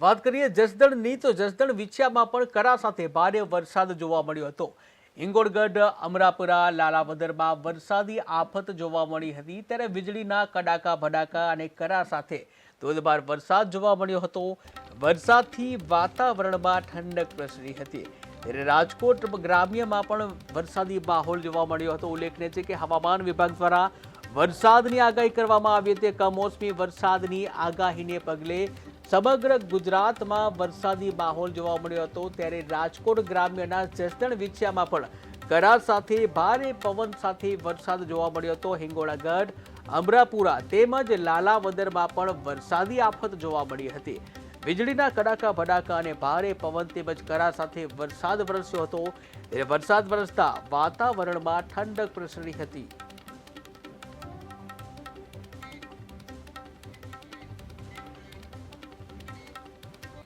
વાત કરીએ જસદણની તો જસદણ વિછિયામાં પણ કરા સાથે ભારે વરસાદ જોવા મળ્યો હતો। હિંગોળગઢ, અમરાપુરા, લાલાવદરમાં વરસાદી આફત જોવા મળી હતી, ત્યારે વીજળીના કડાકા ભડાકા અને કરા સાથે ધોધમાર વરસાદ જોવા મળ્યો હતો। વરસાદથી વાતાવરણમાં ઠંડક પ્રસરી હતી, ત્યારે રાજકોટ ગ્રામ્યમાં પણ વરસાદી માહોલ જોવા મળ્યો હતો। ઉલ્લેખનીય છે કે હવામાન વિભાગ દ્વારા વરસાદની આગાહી કરવામાં આવી હતી। કમોસમી વરસાદની આગાહીને પગલે સમગ્ર ગુજરાતમાં વરસાદી માહોલ જોવા મળ્યો હતો, ત્યારે રાજકોટ ગ્રામ્યના જસદણ વિછિયામાં પણ કરા સાથે ભારે પવન સાથે વરસાદ જોવા મળ્યો હતો। હિંગોળગઢ, અમરાપુરા તેમજ લાલાવદરમાં પણ વરસાદી આફત જોવા મળી હતી। વીજળીના કડાકા ભડાકા અને ભારે પવન તેમજ કરા સાથે વરસાદ વરસ્યો હતો, ત્યારે વરસાદ વરસતા વાતાવરણમાં ઠંડક પ્રસરી હતી।